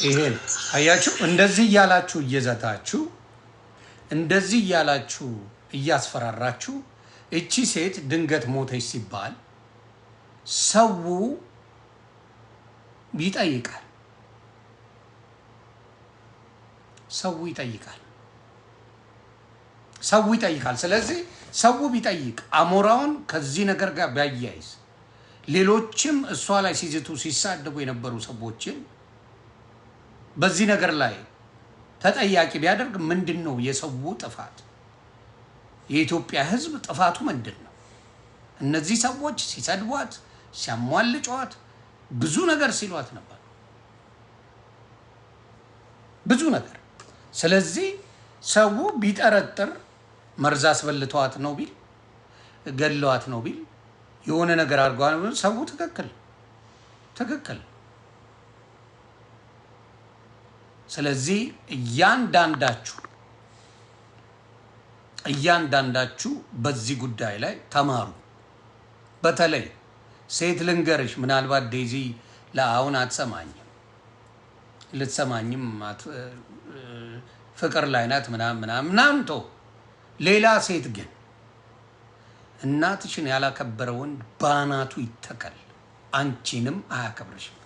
ይሄን አያችሁ እንደዚህ ያላችሁ እየዘታችሁ እንደዚህ ያላችሁ እያስፈራራችሁ እቺ ሴት ድንገት ሞተች ሲባል ሰው ይጠይቃል ሰው ይጠይቃል ስለዚህ ሰው ቢጠይቅ አሞራውን ከዚህ ነገር ጋር ቢያያይዝ ሌሎችም እሷ ላይ ሲዝቱ ሲሳደቡ የነበሩ ሰዎችን በዚህ ነገር ላይ ተጠያቂ ቢያደርግ ምንድነው የሰው ጥፋት የኢትዮጵያ ህዝብ ጥፋቱ ምንድነው እነዚህ ሰዎች ሲሰድቧት ሲያሟልጯት ብዙ ነገር ሲሏት ነበር ብዙ ነገር ስለዚህ ሰው ቢጠረጥር መርዛ አስበልቷት ነው ቢል ገለዋት ነው ቢል የሆነ ነገር አድርጓል ሰው ትክክል ስለዚህ እያንዳንዳችሁ በዚህ ጉዳይ ላይ ተማሩ በተለይ ሴት ልንገርሽ ምናልባት ዴዚ ለአሁን አትሰማኝም ልትሰማኝም ፍቅር ላይ ናት ምናምን ቶ ሌላ ሴት ግን እናትሽን ያላከበረ ወንድ ባናቱ ይተከል አንቺንም አያከብርሽም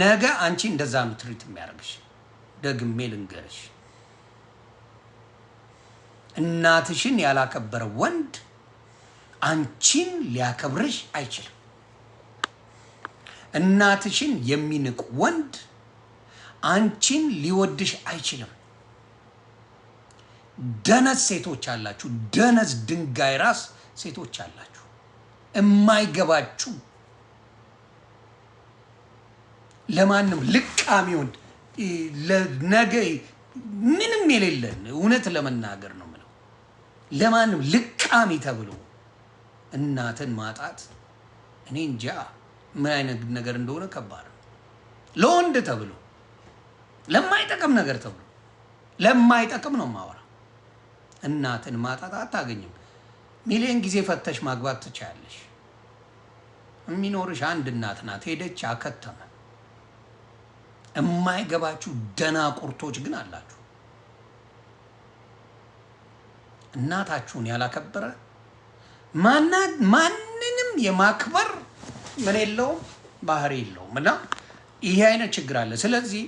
ነገ አንቺ እንደዛ ነው ትሪት የሚያደርግሽ ደግሜ ልንገርሽ እናትሽን ያላከበረ ወንድ አንቺን ሊያከብርሽ አይችልም እናትሽን የሚንቅ ወንድ አንቺን ሊወድሽ አይችልም ደነዝ ሴቶች አላችሁ ደነዝ ድንጋይ ራስ ሴቶች አላችሁ የማይገባችሁ ለማንም ልቃሚ ወንድ ለነገ ምንም የሌለን እውነት ለመናገር ነው ማለት ለማንም ልቃሚ ተብሎ እናትን ማጣት እኔ እንጃ ምን አይነት ነገር እንደሆነ ከባድ ለወንድ ተብሎ ለማይጠቅም ነገር ተብሎ ለማይጠቅም ነው ማወራ እናትን ማጣት አታገኝም ሚሊዮን ጊዜ ፈተሽ ማግባት ትቻለሽ የሚኖርሽ አንድ እናት ናት ሄደች አከተመ የማይገባችሁ ደናቁርቶች ግን አላችሁ እናታችሁን ያላከበረ ማንንም የማክበር ምን የለውም ባህሪ የለውም እና ይሄ አይነት ችግር አለ ስለዚህ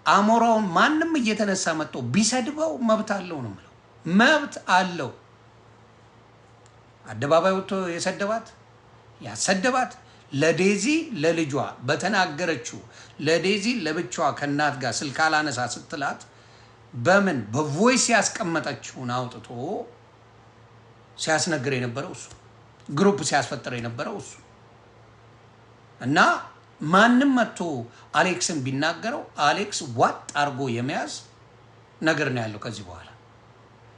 አሞራውን ማንም እየተነሳ መጥቶ ቢሰድበው መብት አለው ነው ማለት መብት አለው አደባባይ ወጥቶ የሰደባት ያሰደባት ለዴዚ ለልጇ በተናገረችው ለዴዚ ለብቻዋ ከናት ጋር ስልክ አላነሳ ስትላት በምን በቮይስ ያስቀመጠችውን አውጥቶ ሲያስነግር የነበረው እሱ ግሩፕ ሲያስፈጥር የነበረው እሱ እና ማንም መጥቶ አሌክስን ቢናገረው አሌክስ ዋጥ አርጎ የሚያዝ ነገር ነው ያለው ከዚህ በኋላ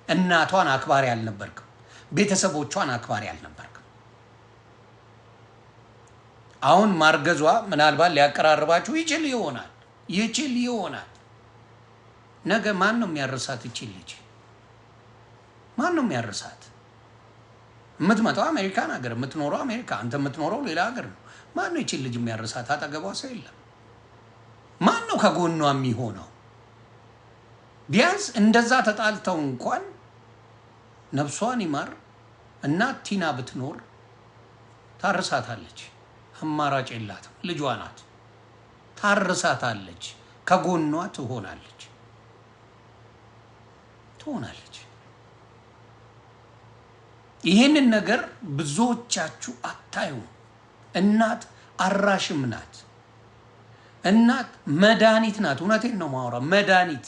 እናቷን አክባሪ አልነበርክም ቤተሰቦቿን አክባሪ አልነበርክም አሁን ማርገዟ ምናልባት ሊያቀራርባችሁ ይችል ይሆናል ነገ ማን ነው የሚያርሳት ይችል ልጅ ማን ነው የሚያርሳት የምትመጣው አሜሪካን ሀገር የምትኖረው አሜሪካ አንተ የምትኖረው ሌላ ሀገር ነው ማን ነው ይችል ልጅ የሚያርሳት አጠገቧ ሰው የለም ማን ነው ከጎኗ የሚሆነው ቢያንስ እንደዛ ተጣልተው እንኳን ነፍሷን ይማር እናት ቲና ብትኖር ታርሳታለች አማራጭ የላትም ልጇ ናት ታርሳታለች ከጎኗ ትሆናለች ይሄንን ነገር ብዙዎቻችሁ አታዩ እናት አራሽም ናት እናት መድኃኒት ናት እውነቴን ነው ማወራ መድኃኒት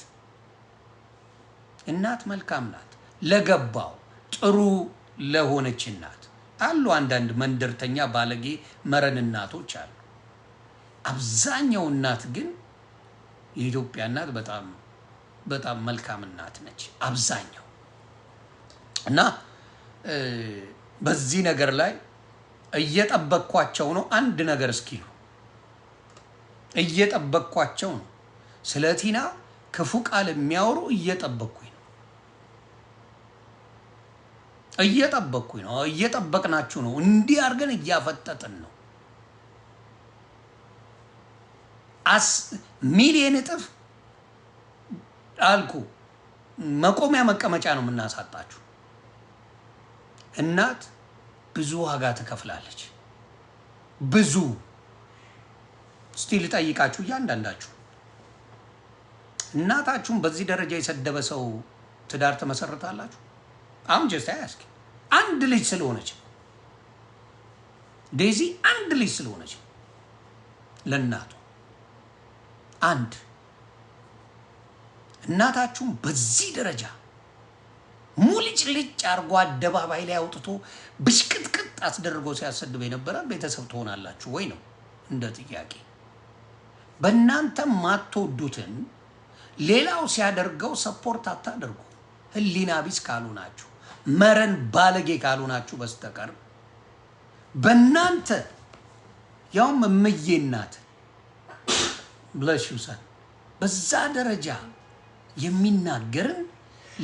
እናት መልካም ናት ለገባው ጥሩ ለሆነች እናት አሉ አንዳንድ መንደርተኛ ባለጌ መረን እናቶች አሉ አብዛኛው እናት ግን የኢትዮጵያ እናት በጣም መልካም እናት ነች አብዛኛው እና በዚህ ነገር ላይ እየጠበቅኳቸው ነው አንድ ነገር እስኪሉ እየጠበቅኳቸው ነው ስለ ቲና ክፉ ቃል የሚያወሩ እየጠበቅኩኝ ነው እየጠበቅናችሁ ነው እንዲህ አድርገን እያፈጠጥን ነው ሚሊየን እጥፍ አልኩ መቆሚያ መቀመጫ ነው የምናሳጣችሁ። እናት ብዙ ዋጋ ትከፍላለች። ብዙ ስቲል ጠይቃችሁ እያንዳንዳችሁ እናታችሁን በዚህ ደረጃ የሰደበ ሰው ትዳር ተመሰርታላችሁ? አሁን ጀስት አያስኪ አንድ ልጅ ስለሆነች ዴዚ አንድ ልጅ ስለሆነች ለእናቱ አንድ እናታችሁን በዚህ ደረጃ ሙልጭ ልጭ አርጎ አደባባይ ላይ አውጥቶ ብሽቅጥቅጥ አስደርጎ ሲያሰድብ የነበረ ቤተሰብ ትሆናላችሁ ወይ ነው እንደ ጥያቄ። በእናንተ ማትወዱትን ሌላው ሲያደርገው ሰፖርት አታደርጉ። ህሊና ቢስ ካልሆናችሁ መረን ባለጌ ካልሆናችሁ በስተቀር በእናንተ ያውም እምዬ እናት ብለሽ ይውሰድ በዛ ደረጃ የሚናገርን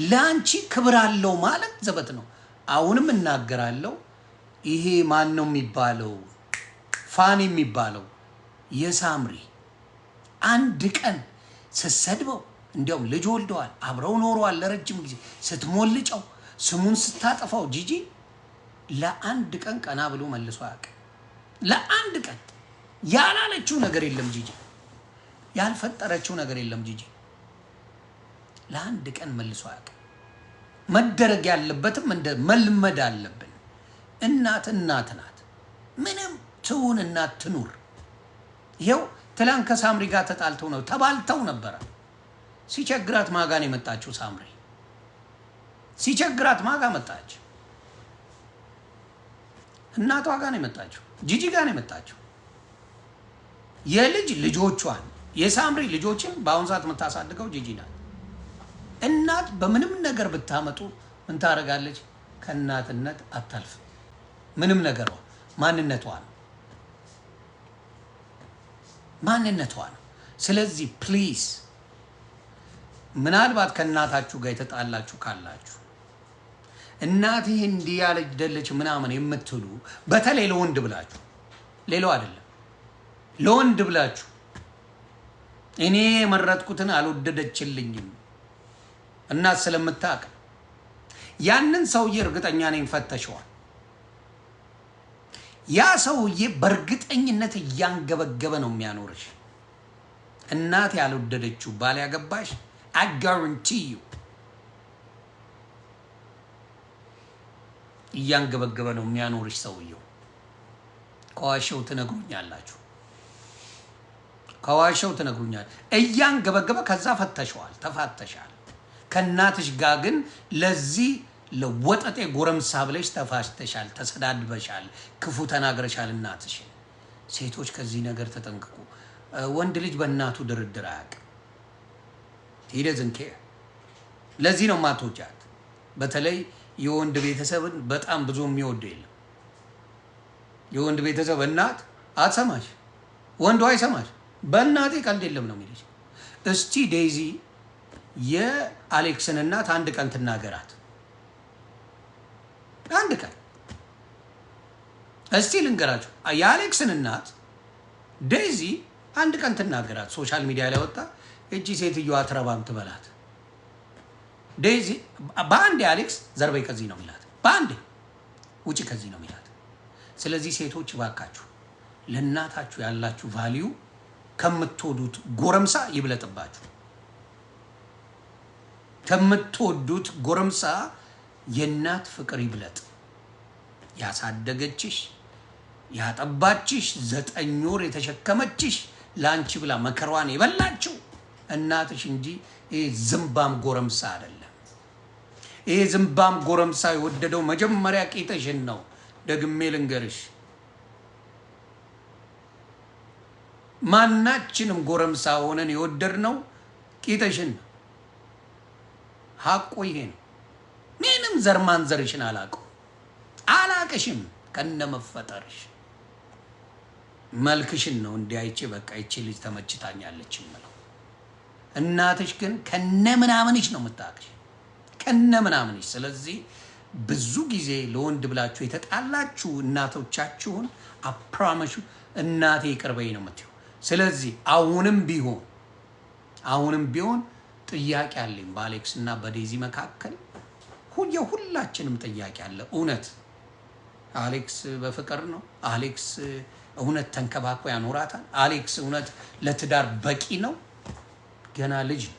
ለአንቺ ክብር አለው ማለት ዘበት ነው። አሁንም እናገራለሁ። ይሄ ማን ነው የሚባለው? ፋኒ የሚባለው የሳምሪ አንድ ቀን ስትሰድበው እንዲያውም ልጅ ወልደዋል አብረው ኖረዋል ለረጅም ጊዜ ስትሞልጨው ስሙን ስታጠፋው ጂጂ ለአንድ ቀን ቀና ብሎ መልሶ አያውቅም። ለአንድ ቀን ያላለችው ነገር የለም ጂጂ፣ ያልፈጠረችው ነገር የለም ጂጂ። ለአንድ ቀን መልሶ አያውቅም። መደረግ ያለበትም እንደ መልመድ አለብን። እናት እናት ናት። ምንም ትሁን እናት ትኑር። ይኸው ትላንት ከሳምሪ ጋር ተጣልተው ነው ተባልተው ነበረ። ሲቸግራት ማጋን የመጣችው ሳምሪ ሲቸግራት ማጋ መጣች። እናቷ ጋር ነው የመጣችው፣ ጂጂ ጋር ነው የመጣችው። የልጅ ልጆቿን የሳምሪ ልጆችን በአሁን ሰዓት የምታሳድገው ጂጂ ናት። እናት በምንም ነገር ብታመጡ ምን ታደርጋለች? ከእናትነት አታልፍ። ምንም ነገሯ ማንነቷ ነው ማንነቷ ነው። ስለዚህ ፕሊዝ ምናልባት ከእናታችሁ ጋር የተጣላችሁ ካላችሁ እናትህ እንዲህ ያለች ምናምን የምትሉ በተለይ ለወንድ ብላችሁ ሌላው አይደለም ለወንድ ብላችሁ እኔ የመረጥኩትን አልወደደችልኝም እናት ስለምታውቅ ያንን ሰውዬ እርግጠኛ ነኝ ፈተሽዋል። ያ ሰውዬ በእርግጠኝነት እያንገበገበ ነው የሚያኖርሽ። እናት ያልወደደችው ባል ያገባሽ I guarantee you እያንገበገበ ነው የሚያኖርሽ ሰውየው። ከዋሸው ትነግሩኛላችሁ፣ ከዋሸው ትነግሩኛል። እያንገበገበ ከዛ ፈተሽዋል፣ ተፋተሻል። ከእናትሽ ጋር ግን ለዚህ ለወጠጤ ጎረምሳ ብለሽ ተፋሽተሻል፣ ተሰዳድበሻል፣ ክፉ ተናግረሻል እናትሽ። ሴቶች ከዚህ ነገር ተጠንቅቁ። ወንድ ልጅ በእናቱ ድርድር አያውቅም። he doesn't care። ለዚህ ነው ማትወጃት። በተለይ የወንድ ቤተሰብን በጣም ብዙ የሚወድ የለም። የወንድ ቤተሰብ እናት አትሰማሽ፣ ወንዱ አይሰማሽ። በእናቴ ቀልድ የለም ነው የሚልሽ። እስቲ ዴዚ የአሌክስን እናት አንድ ቀን ትናገራት፣ አንድ ቀን እስቲ ልንገራችሁ። የአሌክስን እናት ዴዚ አንድ ቀን ትናገራት። ሶሻል ሚዲያ ላይ ወጣ እጂ ሴትዮዋ አትረባም ትበላት። ዴዚ በአንዴ አሌክስ ዘርበይ ከዚህ ነው የሚላት፣ በአንዴ ውጪ ከዚህ ነው የሚላት። ስለዚህ ሴቶች ባካችሁ ለእናታችሁ ያላችሁ ቫልዩ ከምትወዱት ጎረምሳ ይብለጥባችሁ። ከምትወዱት ጎረምሳ የእናት ፍቅር ይብለጥ። ያሳደገችሽ ያጠባችሽ 9 ወር የተሸከመችሽ ላንቺ ብላ መከሯን የበላችው እናትሽ እንጂ ይሄ ዝምባም ጎረምሳ አይደለም። ይሄ ዝምባም ጎረምሳ የወደደው መጀመሪያ ቂጥሽን ነው። ደግሜ ልንገርሽ፣ ማናችንም ጎረምሳ ሆነን የወደድነው ቂጥሽን ነው። ሐቁ ይሄ ነው። ምንም ዘርማን ዘርሽን አላቅሽም ከነመፈጠርሽ መልክሽን ነው እንዲያይቼ በቃ ይቺ ልጅ ተመችታኛለች ማለት። እናትሽ ግን ከነምናምንሽ ነው የምታውቅሽ፣ ከነምናምንሽ። ስለዚህ ብዙ ጊዜ ለወንድ ብላችሁ የተጣላችሁ እናቶቻችሁን አፕራመሹ እናቴ ይቅርበኝ ነው የምትይው። ስለዚህ አሁንም ቢሆን ጥያቄ አለኝ በአሌክስ እና በዴዚ መካከል ሁላችንም ጥያቄ አለ። እውነት አሌክስ በፍቅር ነው? አሌክስ እውነት ተንከባክቦ ያኖራታል? አሌክስ እውነት ለትዳር በቂ ነው? ገና ልጅ ነው።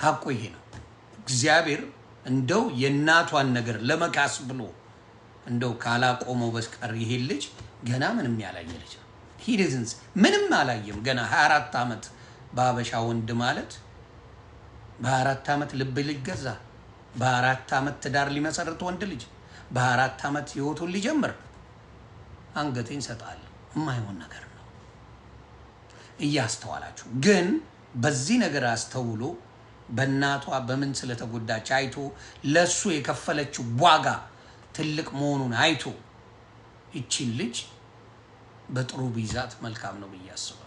ሀቁ ይሄ ነው። እግዚአብሔር እንደው የእናቷን ነገር ለመካስ ብሎ እንደው ካላቆመው በስቀር ይሄ ልጅ ገና ምንም ያላየ ልጅ ነው። ሂድዝንስ ምንም አላየም። ገና 24 ዓመት በአበሻ ወንድ ማለት በ24 ዓመት ልብ ሊገዛ በ24 ዓመት ትዳር ሊመሰርት ወንድ ልጅ በ24 ዓመት ህይወቱን ሊጀምር አንገቴን ሰጣለሁ። የማይሆን ነገር ነው። እያስተዋላችሁ ግን በዚህ ነገር አስተውሎ በእናቷ በምን ስለተጎዳች አይቶ ለሱ የከፈለችው ዋጋ ትልቅ መሆኑን አይቶ እቺን ልጅ በጥሩ ቢዛት መልካም ነው ብዬ አስባለሁ።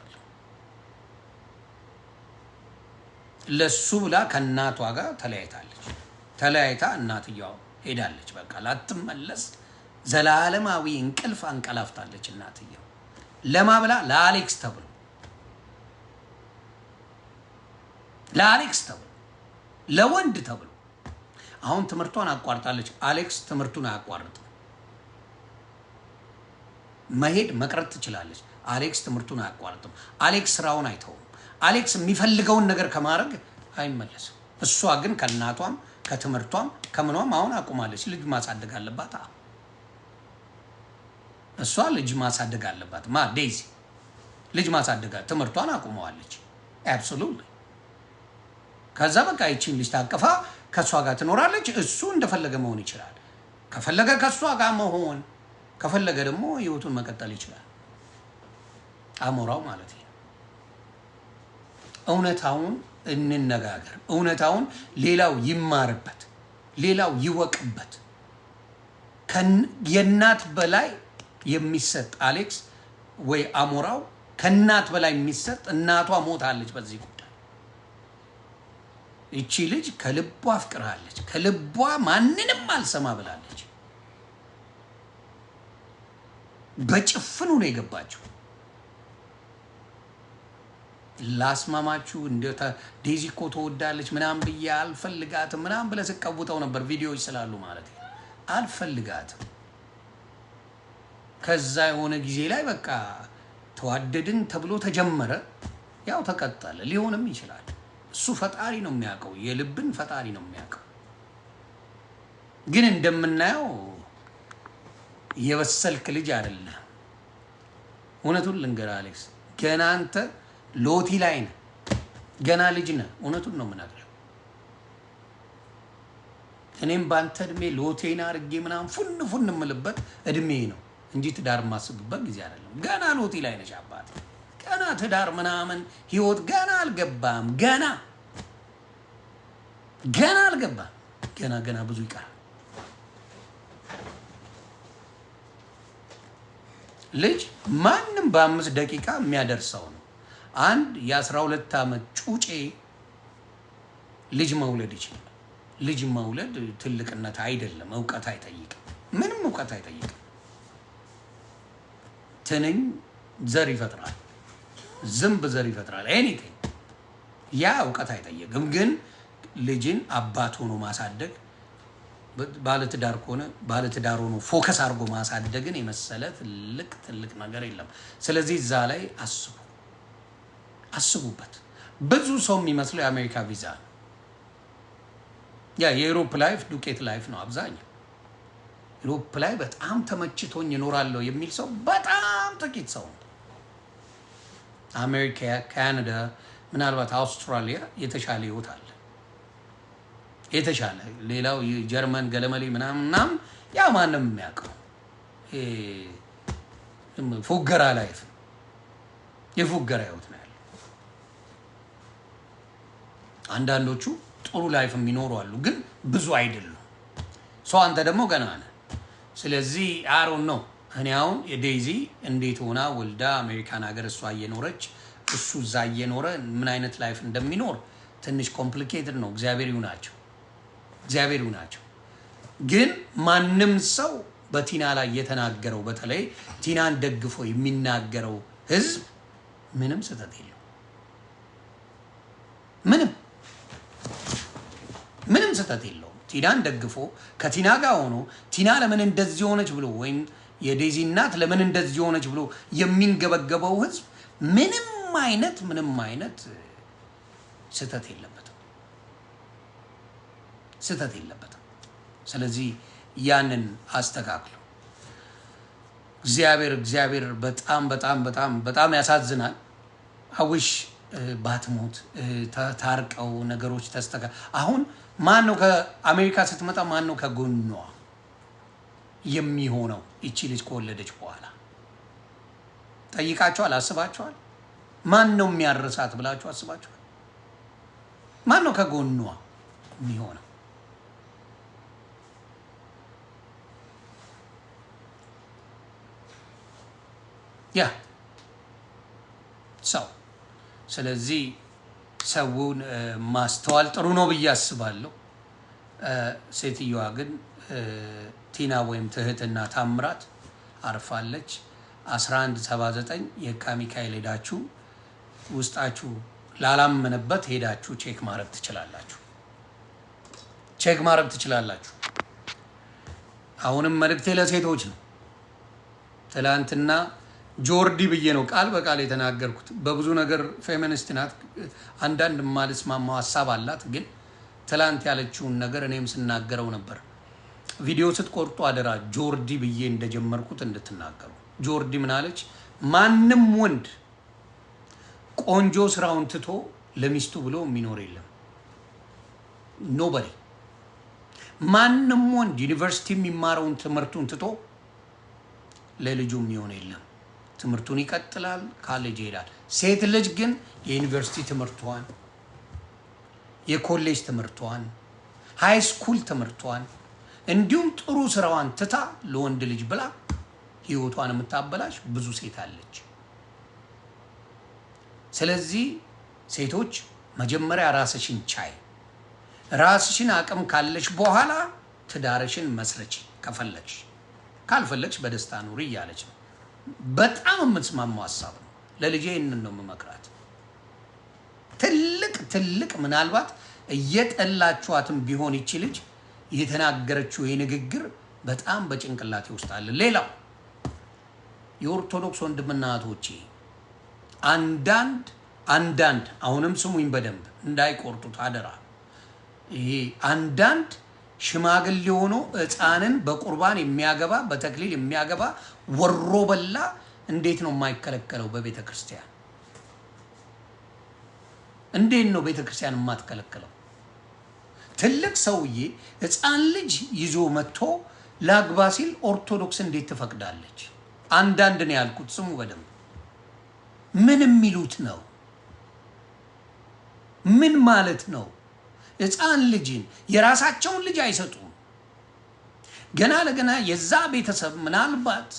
ለሱ ብላ ከእናቷ ጋር ተለያይታለች። ተለያይታ እናትየው ሄዳለች። በቃ ላትመለስ ዘላለማዊ እንቅልፍ አንቀላፍታለች እናትየው። ለማብላ ለአሌክስ ተብሎ ለወንድ ተብሎ አሁን ትምህርቷን አቋርጣለች። አሌክስ ትምህርቱን አያቋርጥም። መሄድ መቅረት ትችላለች። አሌክስ ትምህርቱን አያቋርጥም። አሌክስ ስራውን አይተውም። አሌክስ የሚፈልገውን ነገር ከማድረግ አይመለስም። እሷ ግን ከእናቷም ከትምህርቷም ከምኗም አሁን አቁማለች። ልጅ ማሳደግ አለባት። እሷ ልጅ ማሳደግ አለባት። ዴዚ ልጅ ማሳደግ ትምህርቷን አቁመዋለች። አብሶሉትሊ። ከዛ በቃ ይቺን ልጅ ታቀፋ ከሷ ጋር ትኖራለች። እሱ እንደፈለገ መሆን ይችላል። ከፈለገ ከሷ ጋር መሆን ከፈለገ ደግሞ ህይወቱን መቀጠል ይችላል። አሞራው ማለት ነው። እውነታውን እንነጋገር። እውነታውን ሌላው ይማርበት፣ ሌላው ይወቅበት። የእናት በላይ የሚሰጥ አሌክስ ወይ አሞራው ከእናት በላይ የሚሰጥ እናቷ ሞታለች በዚህ ጉዳይ። እቺ ልጅ ከልቧ አፍቅራለች። ከልቧ ማንንም አልሰማ ብላለች። በጭፍኑ ነው የገባችው። ላስማማችሁ እንደ ዴዚ እኮ ተወዳለች ምናምን ብዬ አልፈልጋትም ምናምን ብለህ ስቀውጠው ነበር ቪዲዮዎች ስላሉ ማለት ነው። አልፈልጋትም። ከዛ የሆነ ጊዜ ላይ በቃ ተዋደድን ተብሎ ተጀመረ። ያው ተቀጠለ። ሊሆንም ይችላል። እሱ ፈጣሪ ነው የሚያውቀው። የልብን ፈጣሪ ነው የሚያውቀው። ግን እንደምናየው የበሰልክ ልጅ አይደለም። እውነቱን ልንገርህ አሌክስ፣ ገና አንተ ሎቲ ላይ ነህ። ገና ልጅ ነህ። እውነቱን ነው የምነግርህ። እኔም በአንተ እድሜ ሎቴን አድርጌ ምናምን ፉን የምልበት እድሜ ነው እንጂ ትዳር የማስብበት ጊዜ አይደለም። ገና ሎቲ ላይ ነሽ አባቴ። ገና ትዳር ምናምን ህይወት ገና አልገባም። ገና አልገባም። ገና ብዙ ይቀራል። ልጅ ማንም በ5 ደቂቃ የሚያደርሰው ነው። አንድ የ12 ዓመት ጩጬ ልጅ መውለድ ይችላል። ልጅ መውለድ ትልቅነት አይደለም። እውቀት አይጠይቅም። ምንም እውቀት አይጠይቅም። ትንኝ ዘር ይፈጥራል። ዝንብ ዘር ይፈጥራል። ኤኒቲንግ ያ እውቀት አይጠይቅም። ግን ልጅን አባት ሆኖ ማሳደግ ባለትዳር ከሆነ ባለትዳር ሆኖ ፎከስ አድርጎ ማሳደግን የመሰለ ትልቅ ነገር የለም። ስለዚህ እዛ ላይ አስቡበት። ብዙ ሰው የሚመስለው የአሜሪካ ቪዛ ነው። ያ የዩሮፕ ላይፍ ዱቄት ላይፍ ነው አብዛኛው። ዩሮፕ ላይ በጣም ተመችቶኝ እኖራለሁ የሚል ሰው በጣም ጥቂት ሰው ነው። አሜሪካ፣ ካናዳ፣ ምናልባት አውስትራሊያ የተሻለ ህይወት አለ። የተሻለ ሌላው ጀርመን ገለመሌ ምናምን ያ ማንም የሚያውቀው ፉገራ ላይፍ የፉገራ ህይወት ነው ያለው። አንዳንዶቹ ጥሩ ላይፍ የሚኖሩ አሉ፣ ግን ብዙ አይደሉም። ሰው አንተ ደግሞ ገና ነህ። ስለዚህ አሮን ነው እኔ አሁን የዴዚ እንዴት ሆና ወልዳ አሜሪካን ሀገር እሷ እየኖረች እሱ እዛ እየኖረ ምን አይነት ላይፍ እንደሚኖር ትንሽ ኮምፕሊኬትድ ነው። እግዚአብሔር ይሁናቸው። ግን ማንም ሰው በቲና ላይ የተናገረው በተለይ ቲናን ደግፎ የሚናገረው ህዝብ ምንም ስህተት የለው። ምንም ስህተት የለውም። ቲናን ደግፎ ከቲና ጋር ሆኖ ቲና ለምን እንደዚህ ሆነች ብሎ ወይም የዴዚ እናት ለምን እንደዚህ ሆነች ብሎ የሚንገበገበው ህዝብ ምንም አይነት ስህተት የለበትም። ስለዚህ ያንን አስተካክሉ። እግዚአብሔር በጣም ያሳዝናል። አውሽ ባትሞት ታርቀው ነገሮች አሁን ማን ነው ከአሜሪካ ስትመጣ ማን ነው ከጎኗ የሚሆነው? እቺ ልጅ ከወለደች በኋላ ጠይቃችኋል? አስባችኋል? ማን ነው የሚያርሳት ብላችሁ አስባችኋል? ማን ነው ከጎኗ የሚሆነው? ያ ሰው። ስለዚህ ሰውን ማስተዋል ጥሩ ነው ብዬ አስባለሁ። ሴትዮዋ ግን ቲና ወይም ትህትና ታምራት አርፋለች። 1179 የካ ሚካኤል ሄዳችሁ ውስጣችሁ ላላመነበት ሄዳችሁ ቼክ ማድረግ ትችላላችሁ። አሁንም መልእክቴ ለሴቶች ነው። ትላንትና ጆርዲ ብዬ ነው ቃል በቃል የተናገርኩት። በብዙ ነገር ፌሚኒስት ናት፣ አንዳንድ የማልስማማው ሀሳብ አላት። ግን ትላንት ያለችውን ነገር እኔም ስናገረው ነበር። ቪዲዮ ስትቆርጡ አደራ ጆርዲ ብዬ እንደጀመርኩት እንድትናገሩ። ጆርዲ ምናለች? ማንም ወንድ ቆንጆ ስራውን ትቶ ለሚስቱ ብሎ የሚኖር የለም። ኖበሪ። ማንም ወንድ ዩኒቨርሲቲ የሚማረውን ትምህርቱን ትቶ ለልጁ የሚሆን የለም። ትምህርቱን ይቀጥላል፣ ካሌጅ ይሄዳል። ሴት ልጅ ግን የዩኒቨርሲቲ ትምህርቷን፣ የኮሌጅ ትምህርቷን፣ ሃይ ስኩል ትምህርቷን እንዲሁም ጥሩ ስራዋን ትታ ለወንድ ልጅ ብላ ህይወቷን የምታበላሽ ብዙ ሴት አለች። ስለዚህ ሴቶች መጀመሪያ ራስሽን ቻይ፣ ራስሽን አቅም ካለሽ በኋላ ትዳርሽን መስረች። ከፈለግሽ፣ ካልፈለግሽ በደስታ ኑሪ እያለች ነው። በጣም የምትስማማው ሀሳብ ነው። ለልጄ ይህንን ነው የምመክራት። ትልቅ ምናልባት እየጠላችኋትም ቢሆን ይቺ ልጅ የተናገረችው የንግግር በጣም በጭንቅላቴ ውስጥ አለ። ሌላው የኦርቶዶክስ ወንድምና እህቶቼ አንዳንድ አሁንም ስሙኝ በደንብ እንዳይቆርጡት አደራ። ይሄ አንዳንድ ሽማግሌ ሆኖ ሕፃንን በቁርባን የሚያገባ በተክሊል የሚያገባ ወሮ በላ እንዴት ነው የማይከለከለው? በቤተ ክርስቲያን እንዴት ነው ቤተ ክርስቲያን የማትከለከለው? ትልቅ ሰውዬ ሕፃን ልጅ ይዞ መጥቶ ላግባ ሲል ኦርቶዶክስ እንዴት ትፈቅዳለች? አንዳንድ ነው ያልኩት፣ ስሙ በደንብ። ምን የሚሉት ነው? ምን ማለት ነው? ሕፃን ልጅን የራሳቸውን ልጅ አይሰጡም። ገና ለገና የዛ ቤተሰብ ምናልባት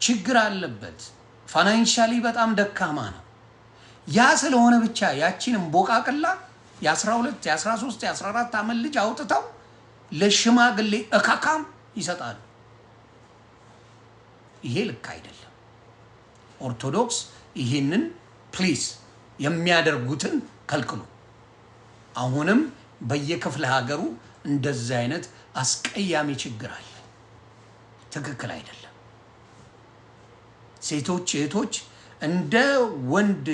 ችግር አለበት፣ ፋይናንሻሊ በጣም ደካማ ነው። ያ ስለሆነ ብቻ ያቺን ቦቃቅላ የ12 የ13 የ14 ዓመት ልጅ አውጥተው ለሽማግሌ እካካም ይሰጣሉ። ይሄ ልክ አይደለም። ኦርቶዶክስ ይሄንን ፕሊዝ የሚያደርጉትን ከልክሉ። አሁንም በየክፍለ ሀገሩ እንደዚህ አይነት አስቀያሚ ችግር አለ። ትክክል አይደለም። ሴቶች እህቶች እንደ ወንድ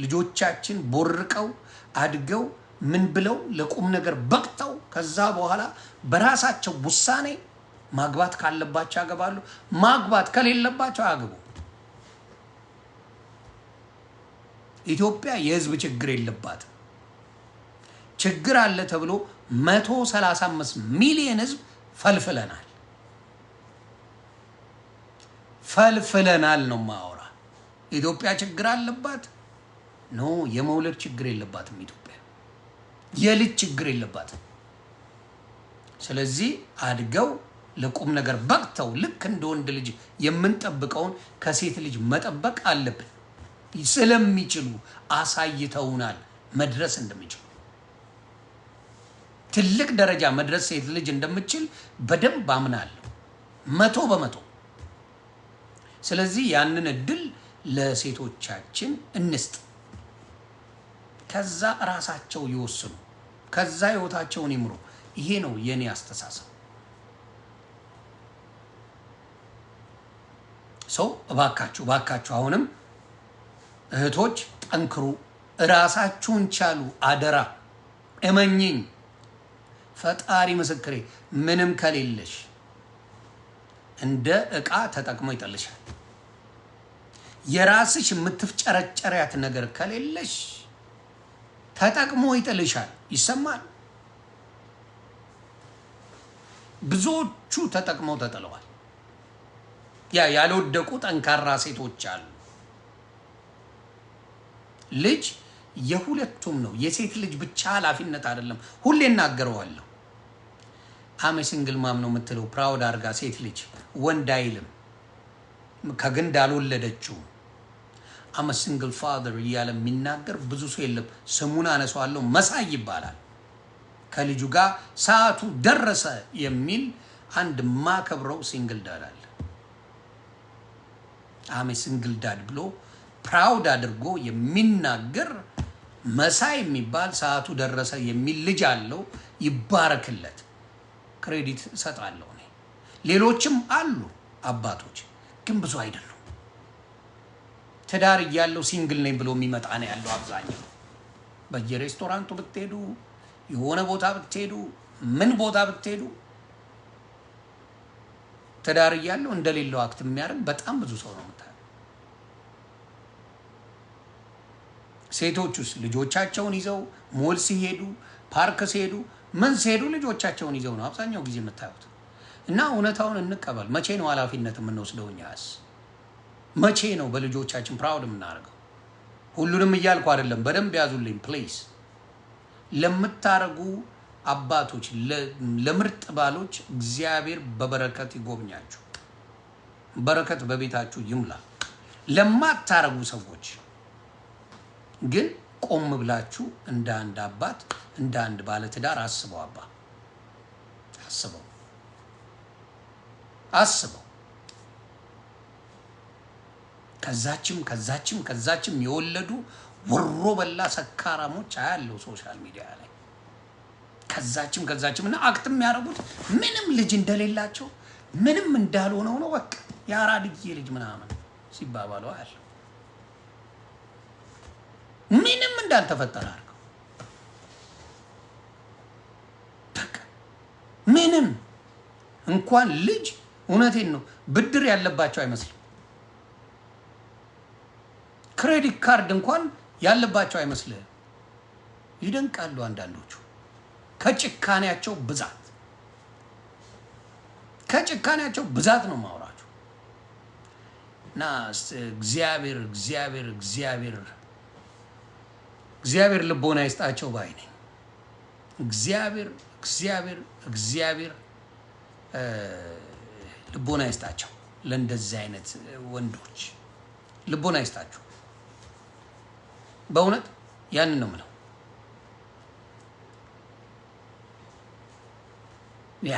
ልጆቻችን ቦርቀው አድገው ምን ብለው ለቁም ነገር በቅተው ከዛ በኋላ በራሳቸው ውሳኔ ማግባት ካለባቸው ያገባሉ፣ ማግባት ከሌለባቸው አያገቡ። ኢትዮጵያ የህዝብ ችግር የለባትም። ችግር አለ ተብሎ 135 ሚሊዮን ህዝብ ፈልፍለናል ነው ማወራ። ኢትዮጵያ ችግር አለባት? ኖ፣ የመውለድ ችግር የለባትም ኢትዮጵያ። የልጅ ችግር የለባትም። ስለዚህ አድገው ለቁም ነገር በቅተው ልክ እንደ ወንድ ልጅ የምንጠብቀውን ከሴት ልጅ መጠበቅ አለብን። ስለሚችሉ አሳይተውናል መድረስ እንደሚችሉ። ትልቅ ደረጃ መድረስ ሴት ልጅ እንደምችል በደንብ አምናለሁ 100%። ስለዚህ ያንን እድል ለሴቶቻችን እንስጥ። ከዛ ራሳቸው ይወስኑ፣ ከዛ ህይወታቸውን ይምሩ። ይሄ ነው የኔ አስተሳሰብ። ሰው እባካችሁ አሁንም እህቶች ጠንክሩ፣ ራሳችሁን ቻሉ። አደራ እመኝኝ፣ ፈጣሪ ምስክሬ፣ ምንም ከሌለሽ እንደ ዕቃ ተጠቅሞ ይጥልሻል። የራስሽ የምትፍጨረጨሪያት ነገር ከሌለሽ ተጠቅሞ ይጥልሻል። ይሰማል። ብዙዎቹ ተጠቅመው ተጥለዋል። ያልወደቁ ጠንካራ ሴቶች አሉ። ልጅ የሁለቱም ነው። የሴት ልጅ ብቻ ኃላፊነት አይደለም። ሁሌ እናገረዋለሁ። አሜ ሲንግል ማም ነው የምትለው ፕራውድ አርጋ ሴት ልጅ ወንድ አይልም። ከግንድ አልወለደችው አሜ ሲንግል ፋዘር እያለ የሚናገር ብዙ ሰው የለም። ስሙን አነሳዋለሁ። መሳይ ይባላል። ከልጁ ጋር ሰዓቱ ደረሰ የሚል አንድ ማከብረው ሲንግል ዳድ አለ። አሜ ሲንግል ዳድ ብሎ ፕራውድ አድርጎ የሚናገር መሳይ የሚባል ሰዓቱ ደረሰ የሚል ልጅ አለው። ይባረክለት። ክሬዲት እሰጣለሁ እኔ። ሌሎችም አሉ አባቶች፣ ግን ብዙ አይደሉም። ትዳር እያለው ሲንግል ነኝ ብሎ የሚመጣ ነው ያለው አብዛኛው። በየሬስቶራንቱ ብትሄዱ፣ የሆነ ቦታ ብትሄዱ፣ ምን ቦታ ብትሄዱ ትዳር እያለው እንደሌለው አክት የሚያደርግ በጣም ብዙ ሰው ነው የምታየው። ሴቶቹስ ልጆቻቸውን ይዘው ሞል ሲሄዱ፣ ፓርክ ሲሄዱ፣ ምን ሲሄዱ ልጆቻቸውን ይዘው ነው አብዛኛው ጊዜ የምታዩት። እና እውነታውን እንቀበል። መቼ ነው ኃላፊነት የምንወስደው? እኛስ መቼ ነው በልጆቻችን ፕራውድ የምናደርገው? ሁሉንም እያልኩ አይደለም፣ በደንብ ያዙልኝ ፕሌስ። ለምታረጉ አባቶች፣ ለምርጥ ባሎች እግዚአብሔር በበረከት ይጎብኛችሁ። በረከት በቤታችሁ ይምላ። ለማታረጉ ሰዎች ግን ቆም ብላችሁ እንደ አንድ አባት፣ እንደ አንድ ባለትዳር አስበው። አባ አስበው። ከዛችም የወለዱ ወሮ በላ ሰካራሞች አያለው ሶሻል ሚዲያ ላይ። ከዛችም እና አክት የሚያደርጉት ምንም ልጅ እንደሌላቸው ምንም እንዳልሆነው ነው። በቃ የአራድዬ ልጅ ምናምን ሲባባሉ አያለው። ምንም እንዳልተፈጠረ አድርገው በቃ ምንም እንኳን ልጅ፣ እውነቴን ነው፣ ብድር ያለባቸው አይመስልም። ክሬዲት ካርድ እንኳን ያለባቸው አይመስልም። ይደንቃሉ አንዳንዶቹ ከጭካኔያቸው ብዛት ነው ማውራችሁ። እና እግዚአብሔር ልቦና ይስጣቸው ባይ ነኝ። እግዚአብሔር ልቦና ይስጣቸው። ለእንደዚህ አይነት ወንዶች ልቦና ይስጣቸው። በእውነት ያንን ነው የምለው። ያ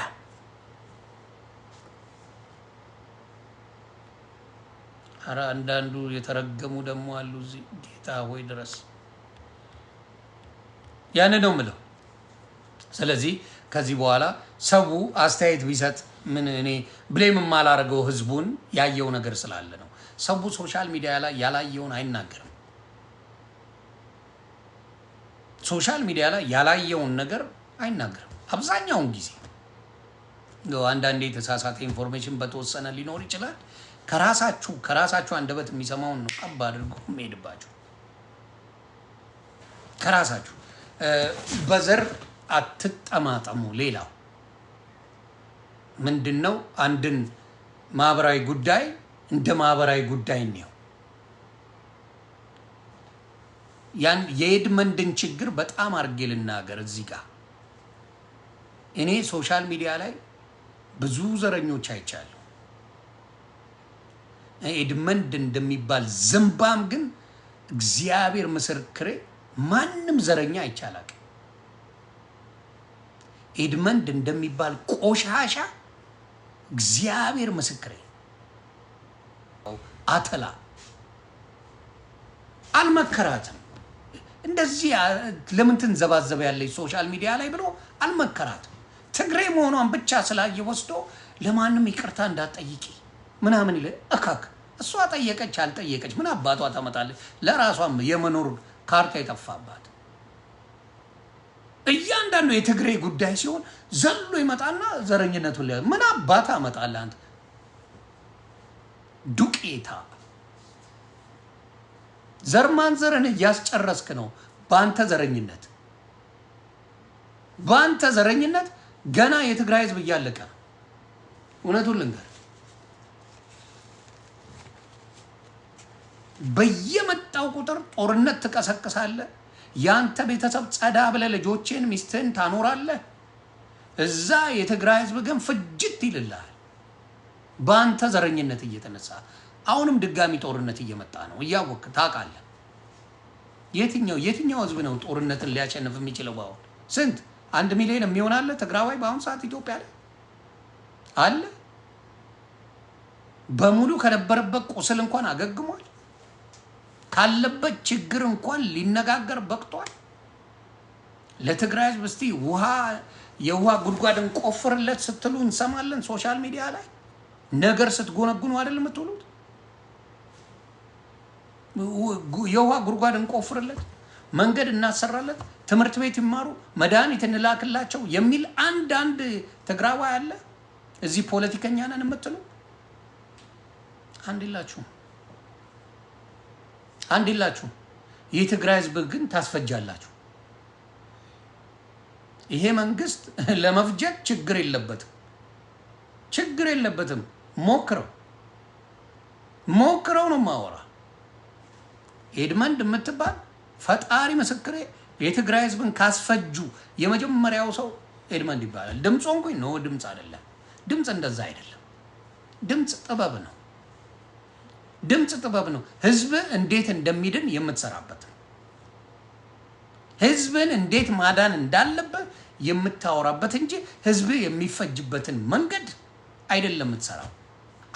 ኧረ አንዳንዱ የተረገሙ ደግሞ አሉ እዚህ። ጌታ ሆይ ድረስ። ያንን ነው የምለው። ስለዚህ ከዚህ በኋላ ሰው አስተያየት ቢሰጥ ምን እኔ ብሌም የማላደርገው ህዝቡን ያየው ነገር ስላለ ነው። ሰው ሶሻል ሚዲያ ላይ ያላየውን አይናገርም። ሶሻል ሚዲያ ላይ ያላየውን ነገር አይናገርም አብዛኛውን ጊዜ። አንዳንዴ የተሳሳተ ኢንፎርሜሽን በተወሰነ ሊኖር ይችላል። ከራሳችሁ አንደበት የሚሰማውን ነው ቀብ አድርጎ የሚሄድባችሁ። ከራሳችሁ በዘር አትጠማጠሙ። ሌላው ምንድነው? አንድን ማህበራዊ ጉዳይ እንደ ማህበራዊ ጉዳይ ነው። ያን የኤድመንድን ችግር በጣም አድርጌ ልናገር እዚህ ጋር። እኔ ሶሻል ሚዲያ ላይ ብዙ ዘረኞች አይቻለሁ። ኤድመንድ እንደሚባል ዝምባም ግን እግዚአብሔር ምስክሬ ማንም ዘረኛ አይቻላል። ኤድመንድ እንደሚባል ቆሻሻ እግዚአብሔር ምስክሬ አተላ አልመከራትም። እንደዚህ ለምን ትንዘባዘበ ያለች ሶሻል ሚዲያ ላይ ብሎ አልመከራትም። ትግሬ መሆኗን ብቻ ስላየ ወስዶ ለማንም ይቅርታ እንዳትጠይቂ ምናምን ይለ እካክ እሷ ጠየቀች አልጠየቀች ምን አባቷ ታመጣለች? ለራሷም የመኖር ካርታ የጠፋባት እያንዳንዱ የትግሬ ጉዳይ ሲሆን ዘሎ ይመጣና ዘረኝነቱን ምን አባታ አመጣለህ አንተ ዱቄታ። ዘርማንዘርን እያስጨረስክ ነው በአንተ ዘረኝነት ገና የትግራይ ህዝብ እያለቀ ነው። እውነቱን ልንገር በየመጣው ቁጥር ጦርነት ትቀሰቅሳለህ። ያንተ ቤተሰብ ጸዳ ብለህ ልጆችን ሚስትህን ታኖራለህ። እዛ የትግራይ ህዝብ ግን ፍጅት ይልልሃል በአንተ ዘረኝነት እየተነሳ። አሁንም ድጋሚ ጦርነት እየመጣ ነው እያወቅህ ታውቃለህ። የትኛው ህዝብ ነው ጦርነትን ሊያሸንፍ የሚችለው? አሁን ስንት 1 ሚሊዮን የሚሆን አለ ትግራዋይ በአሁን ሰዓት ኢትዮጵያ ላይ አለ። በሙሉ ከነበረበት ቁስል እንኳን አገግሟል። ካለበት ችግር እንኳን ሊነጋገር በቅቷል። ለትግራይ ህዝብ እስቲ የውሃ ጉድጓድን ቆፍርለት ስትሉ እንሰማለን ሶሻል ሚዲያ ላይ። ነገር ስትጎነጉኑ አይደል የምትውሉት? የውሃ ጉድጓድን ቆፍርለት፣ መንገድ እናሰራለት፣ ትምህርት ቤት ይማሩ፣ መድኃኒት እንላክላቸው የሚል አንድ ትግራዋይ አለ። እዚህ ፖለቲከኛ ነን የምትሉ አንድ የላችሁ። የትግራይ ህዝብ ግን ታስፈጃላችሁ። ይሄ መንግስት ለመፍጀት ችግር የለበትም። ሞክረው ነው ማወራ። ኤድመንድ የምትባል ፈጣሪ ምስክሬ የትግራይ ህዝብን ካስፈጁ የመጀመሪያው ሰው ኤድመንድ ይባላል። ድምፁ እንኳን ነው ድምፅ አይደለም። ድምፅ እንደዛ አይደለም። ድምፅ ጥበብ ነው። ህዝብ እንዴት እንደሚድን የምትሰራበት ነው። ህዝብን እንዴት ማዳን እንዳለበት የምታወራበት እንጂ ህዝብ የሚፈጅበትን መንገድ አይደለም የምትሰራው።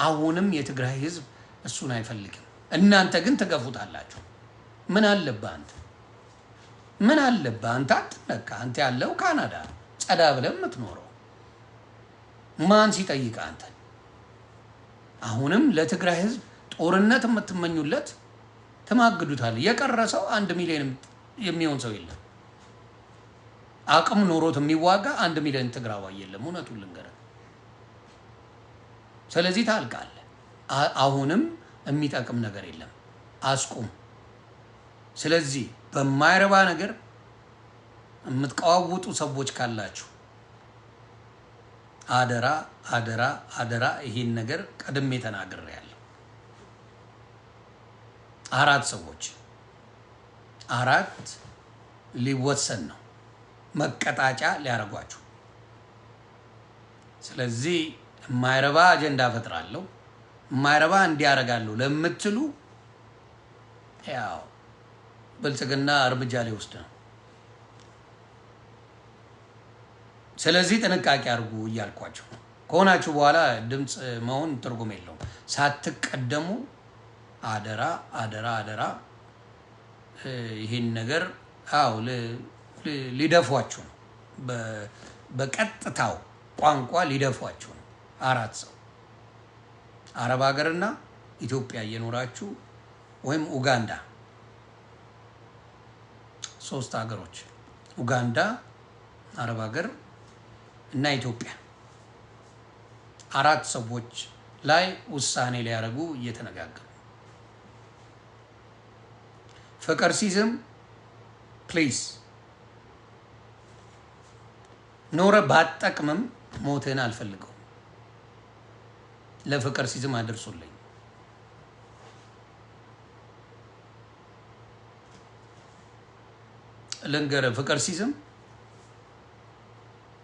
አሁንም የትግራይ ህዝብ እሱን አይፈልግም። እናንተ ግን ትገፉታላችሁ። ምን አለብህ አንተ አትነካ። አንተ ያለው ካናዳ ጸዳ ብለህ የምትኖረው ማን ሲጠይቅ አንተ? አሁንም ለትግራይ ህዝብ ጦርነት የምትመኙለት ተማግዱታል። የቀረሰው 1 ሚሊዮን የሚሆን ሰው የለም። አቅም ኖሮት የሚዋጋ 1 ሚሊዮን ትግራዋይ የለም። እውነቱን ልንገርህ። ስለዚህ ታልቃለህ። አሁንም የሚጠቅም ነገር የለም። አስቁም። ስለዚህ በማይረባ ነገር የምትቀዋውጡ ሰዎች ካላችሁ አደራ ይሄን ነገር ቀድሜ ተናግሬያለሁ። 4 ሰዎች ሊወሰን ነው መቀጣጫ ሊያረጓችሁ። ስለዚህ የማይረባ አጀንዳ ፈጥራለሁ፣ የማይረባ እንዲያረጋለሁ ለምትሉ ያው ብልጽግና እርምጃ ሊወስድ ነው። ስለዚህ ጥንቃቄ አድርጉ እያልኳችሁ ከሆናችሁ በኋላ ድምፅ መሆን ትርጉም የለውም። ሳትቀደሙ አደራ ይሄን ነገር ሊደፏችሁ ነው። በቀጥታው ቋንቋ ሊደፏችሁ ነው። 4 ሰው አረብ ሀገርና ኢትዮጵያ እየኖራችሁ ወይም ኡጋንዳ 3 ሀገሮች ኡጋንዳ፣ አረብ ሀገር እና ኢትዮጵያ 4 ሰዎች ላይ ውሳኔ ሊያደርጉ እየተነጋገሩ ፍቅር ሲዝም ፕሊዝ ኖረ ባጠቅምም ሞትን አልፈልገው። ለፍቅር ሲዝም አድርሱልኝ። ልንገር ፍቅር ሲዝም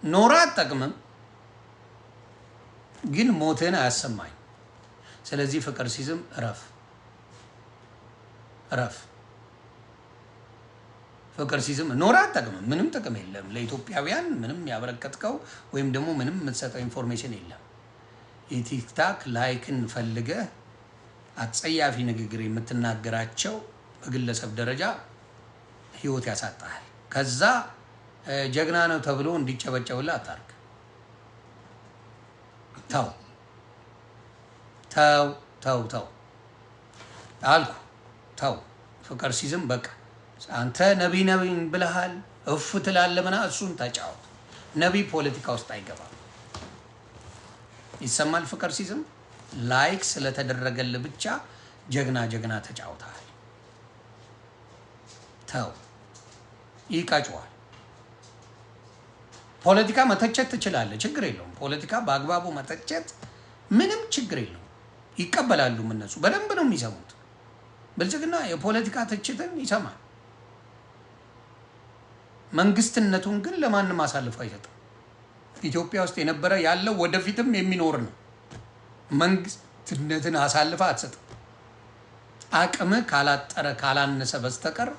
ኖራ አጠቅምም ግን ሞትን አያሰማኝ። ስለዚህ ፍቅር ሲዝም እረፍ። ፍቅር ሲዝም ኖራ አጠቅምም ምንም ጥቅም የለም ለኢትዮጵያውያን። ምንም ያበረከትከው ወይም ደግሞ ምንም የምትሰጠው ኢንፎርሜሽን የለም። የቲክታክ ላይክን ፈልገህ አጸያፊ ንግግር የምትናገራቸው በግለሰብ ደረጃ ህይወት ያሳጣል። ከዛ ጀግና ነው ተብሎ እንዲጨበጨብልህ አታርግ። ተው ተው ተው ተው አልኩ። ተው ፍቅር ሲዝም በቃ አንተ ነቢይ ብለሃል እፍ ትላለህ ምናምን እሱን ተጫወት። ነቢይ ፖለቲካ ውስጥ አይገባም። ይሰማል? ፍቅር ሲዝም ላይክ ስለተደረገልህ ብቻ ጀግና ተጫውተሃል። ተው ይቀጭዋል። ፖለቲካ መተቸት ትችላለህ፣ ችግር የለውም። ፖለቲካ በአግባቡ መተቸት ምንም ችግር የለውም። ይቀበላሉ፣ እነሱ በደንብ ነው የሚሰሙት። ብልጽግና የፖለቲካ ትችትን ይሰማል። መንግስትነቱን ግን ለማንም አሳልፎ አይሰጥም። ኢትዮጵያ ውስጥ የነበረ ያለው ወደፊትም የሚኖር ነው። መንግስትነትን አሳልፈ አትሰጥም። አቅም ካላጠረ ካላነሰ በስተቀር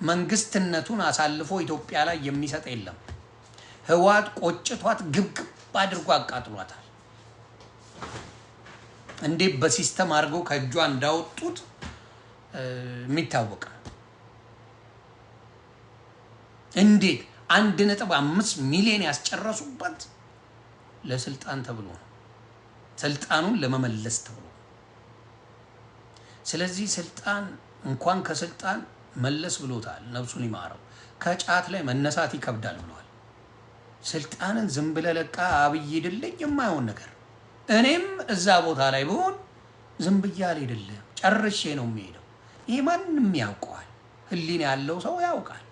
መንግስትነቱን አሳልፎ ኢትዮጵያ ላይ የሚሰጥ የለም። ህወሓት ቆጭቷት ግብግብ አድርጎ አቃጥሏታል። እንዴት በሲስተም አድርገው ከእጇ እንዳወጡት የሚታወቅ እንዴት 1.5 ሚሊዮን ያስጨረሱበት ለስልጣን ተብሎ ነው። ስልጣኑን ለመመለስ ተብሎ። ስለዚህ ስልጣን እንኳን ከስልጣን መለስ ብሎታል። ነፍሱን ይማረው። ከጫት ላይ መነሳት ይከብዳል ብሏል። ስልጣንን ዝም ብለህ ለቃ አብይ ይድልኝ የማይሆን ነገር። እኔም እዛ ቦታ ላይ ብሆን ዝም ብዬ አልሄድልህም፣ ጨርሼ ነው የሚሄደው። ይሄ ማንም ያውቀዋል። ህሊና ያለው ሰው ያውቃል።